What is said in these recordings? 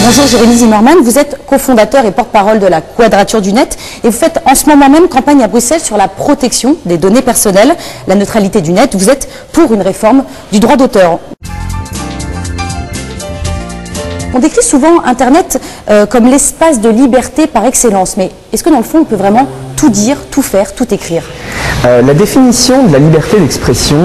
Bonjour Jérémy Zimmermann, vous êtes cofondateur et porte-parole de la Quadrature du Net et vous faites en ce moment même campagne à Bruxelles sur la protection des données personnelles, la neutralité du net. Vous êtes pour une réforme du droit d'auteur. On décrit souvent Internet comme l'espace de liberté par excellence, mais est-ce que dans le fond on peut vraiment tout dire, tout faire, tout écrire ? La définition de la liberté d'expression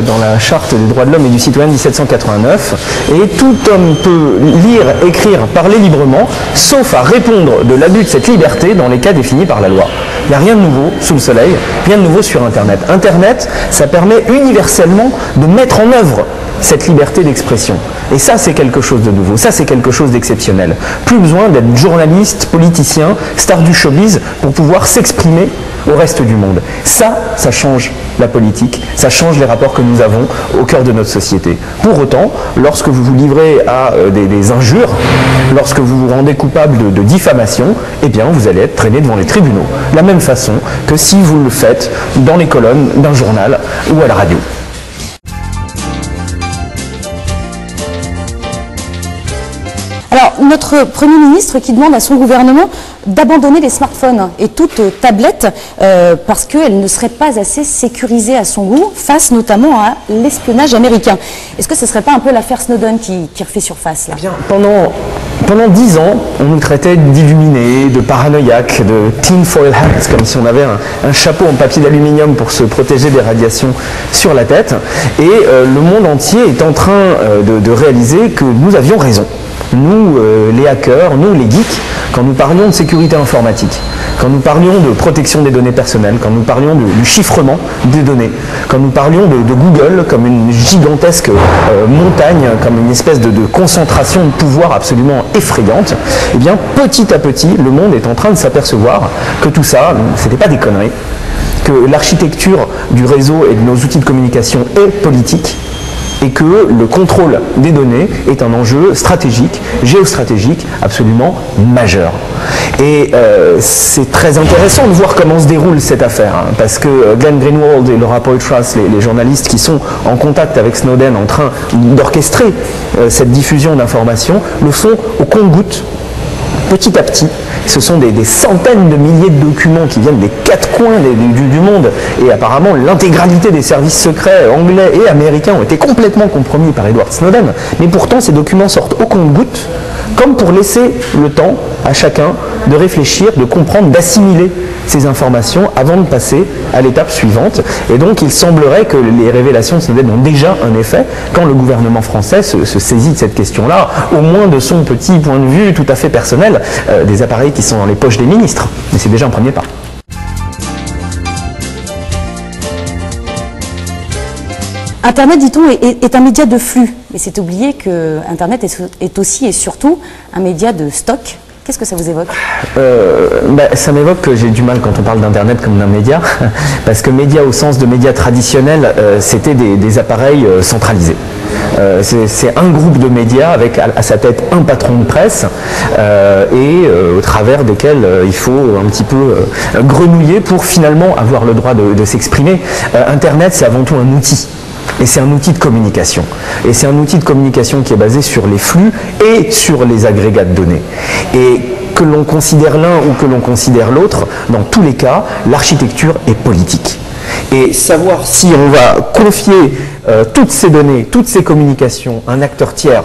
dans la Charte des droits de l'homme et du citoyen de 1789 est: tout homme peut lire, écrire, parler librement, sauf à répondre de l'abus de cette liberté dans les cas définis par la loi. Il n'y a rien de nouveau sous le soleil, rien de nouveau sur Internet. Internet, ça permet universellement de mettre en œuvre cette liberté d'expression. Et ça, c'est quelque chose de nouveau, ça, c'est quelque chose d'exceptionnel. Plus besoin d'être journaliste, politicien, star du showbiz pour pouvoir s'exprimer au reste du monde. Ça change la politique, ça change les rapports que nous avons au cœur de notre société. Pour autant, lorsque vous vous livrez à des injures, lorsque vous vous rendez coupable de diffamation, eh bien, vous allez être traîné devant les tribunaux. De la même façon que si vous le faites dans les colonnes d'un journal ou à la radio. Alors, notre Premier ministre qui demande à son gouvernement d'abandonner les smartphones et toute tablette parce qu'elle ne serait pas assez sécurisée à son goût, face notamment à l'espionnage américain. Est-ce que ce ne serait pas un peu l'affaire Snowden qui refait surface là ? Eh bien, pendant 10 ans, on nous traitait d'illuminés, de paranoïaques, de tinfoil hats, comme si on avait un chapeau en papier d'aluminium pour se protéger des radiations sur la tête. Et le monde entier est en train de réaliser que nous avions raison. Nous, les hackers, nous, les geeks, quand nous parlions de sécurité informatique, quand nous parlions de protection des données personnelles, quand nous parlions du chiffrement des données, quand nous parlions de Google comme une gigantesque montagne, comme une espèce de concentration de pouvoir absolument effrayante, eh bien, petit à petit, le monde est en train de s'apercevoir que tout ça, c'était pas des conneries, que l'architecture du réseau et de nos outils de communication est politique, et que le contrôle des données est un enjeu stratégique, géostratégique, absolument majeur. Et c'est très intéressant de voir comment se déroule cette affaire, hein, parce que Glenn Greenwald et Laura Poitras, les journalistes qui sont en contact avec Snowden, en train d'orchestrer cette diffusion d'informations, le font au compte-gouttes, petit à petit. Ce sont des centaines de milliers de documents qui viennent des quatre coins du monde, et apparemment l'intégralité des services secrets anglais et américains ont été complètement compromis par Edward Snowden. Mais pourtant ces documents sortent au compte-gouttes, comme pour laisser le temps à chacun de réfléchir, de comprendre, d'assimiler ces informations avant de passer à l'étape suivante. Et donc il semblerait que les révélations de Snowden ont déjà un effet quand le gouvernement français se saisit de cette question-là, au moins de son petit point de vue tout à fait personnel, des appareils qui sont dans les poches des ministres. Mais c'est déjà un premier pas. Internet, dit-on, est un média de flux. Mais c'est oublier que Internet est aussi et surtout un média de stock. Qu'est-ce que ça vous évoque ? Ça m'évoque que j'ai du mal quand on parle d'Internet comme d'un média, parce que média au sens de média traditionnel, c'était des appareils centralisés. C'est un groupe de médias avec à sa tête un patron de presse au travers desquels il faut un petit peu grenouiller pour finalement avoir le droit de s'exprimer. Internet, c'est avant tout un outil. Et c'est un outil de communication. Et c'est un outil de communication qui est basé sur les flux et sur les agrégats de données. Et que l'on considère l'un ou que l'on considère l'autre, dans tous les cas, l'architecture est politique. Et savoir si on va confier toutes ces données, toutes ces communications à un acteur tiers,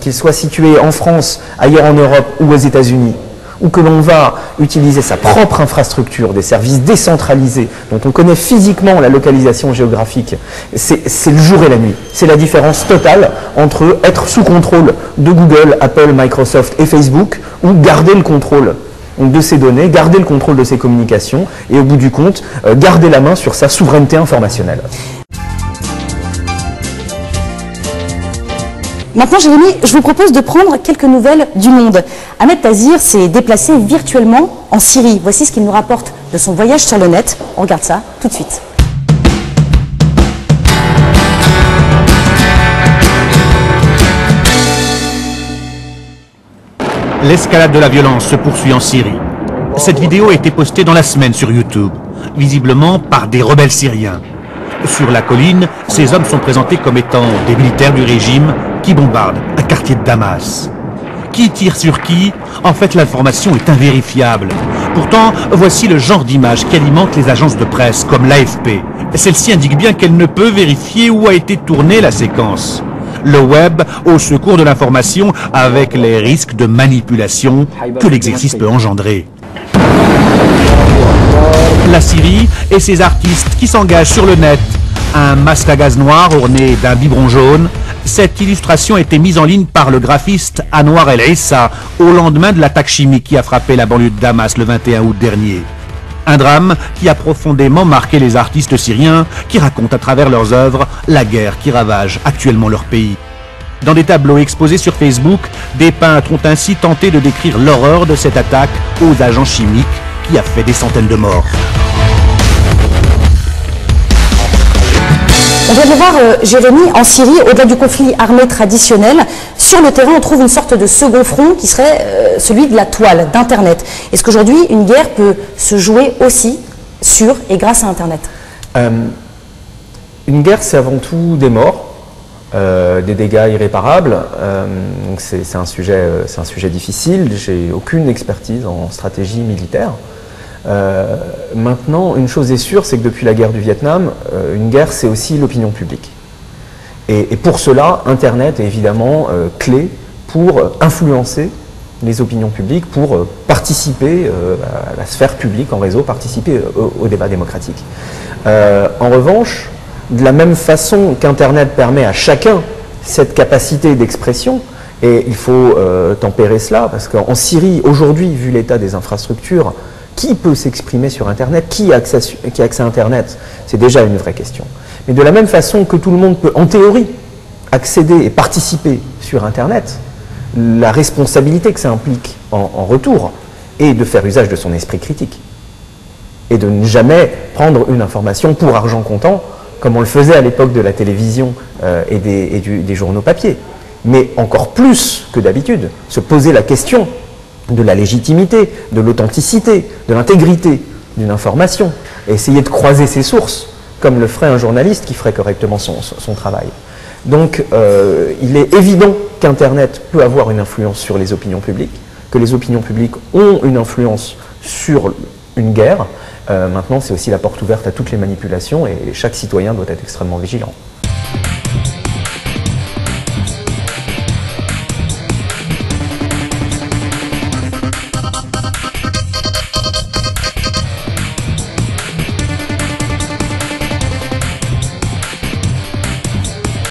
qu'il soit situé en France, ailleurs en Europe ou aux États-Unis, ou que l'on va utiliser sa propre infrastructure, des services décentralisés, dont on connaît physiquement la localisation géographique, c'est le jour et la nuit. C'est la différence totale entre être sous contrôle de Google, Apple, Microsoft et Facebook, ou garder le contrôle de ces données, garder le contrôle de ces communications, et au bout du compte, garder la main sur sa souveraineté informationnelle. Maintenant, Jérémy, je vous propose de prendre quelques nouvelles du monde. Ahmed Tazir s'est déplacé virtuellement en Syrie. Voici ce qu'il nous rapporte de son voyage sur le net. On regarde ça tout de suite. L'escalade de la violence se poursuit en Syrie. Cette vidéo a été postée dans la semaine sur YouTube, visiblement par des rebelles syriens. Sur la colline, ces hommes sont présentés comme étant des militaires du régime qui bombardent un quartier de Damas. Qui tire sur qui? En fait, l'information est invérifiable. Pourtant, voici le genre d'image qui alimente les agences de presse, comme l'AFP. Celle-ci indique bien qu'elle ne peut vérifier où a été tournée la séquence. Le web au secours de l'information avec les risques de manipulation que l'exercice peut engendrer. La Syrie et ses artistes qui s'engagent sur le net. Un masque à gaz noir orné d'un biberon jaune. Cette illustration a été mise en ligne par le graphiste Anwar El Issa au lendemain de l'attaque chimique qui a frappé la banlieue de Damas le 21 août dernier. Un drame qui a profondément marqué les artistes syriens qui racontent à travers leurs œuvres la guerre qui ravage actuellement leur pays. Dans des tableaux exposés sur Facebook, des peintres ont ainsi tenté de décrire l'horreur de cette attaque aux agents chimiques qui a fait des centaines de morts. On vient de le voir, Jérémy, en Syrie, au-delà du conflit armé traditionnel, sur le terrain, on trouve une sorte de second front qui serait celui de la toile, d'Internet. Est-ce qu'aujourd'hui, une guerre peut se jouer aussi sur et grâce à Internet? Une guerre, c'est avant tout des morts, des dégâts irréparables. C'est un sujet difficile. J'ai aucune expertise en stratégie militaire. Maintenant, une chose est sûre, c'est que depuis la guerre du Vietnam, une guerre, c'est aussi l'opinion publique. Et pour cela, Internet est évidemment clé pour influencer les opinions publiques, pour participer à la sphère publique en réseau, participer au débat démocratique. En revanche, de la même façon qu'Internet permet à chacun cette capacité d'expression, et il faut tempérer cela, parce qu'en Syrie, aujourd'hui, vu l'état des infrastructures, qui peut s'exprimer sur Internet? Qui a accès à Internet? C'est déjà une vraie question. Mais de la même façon que tout le monde peut, en théorie, accéder et participer sur Internet, la responsabilité que ça implique en retour est de faire usage de son esprit critique et de ne jamais prendre une information pour argent comptant, comme on le faisait à l'époque de la télévision et des journaux papier. Mais encore plus que d'habitude, se poser la question de la légitimité, de l'authenticité, de l'intégrité d'une information, et essayer de croiser ses sources, comme le ferait un journaliste qui ferait correctement son travail. Donc il est évident qu'Internet peut avoir une influence sur les opinions publiques, que les opinions publiques ont une influence sur une guerre. Maintenant, c'est aussi la porte ouverte à toutes les manipulations, et chaque citoyen doit être extrêmement vigilant.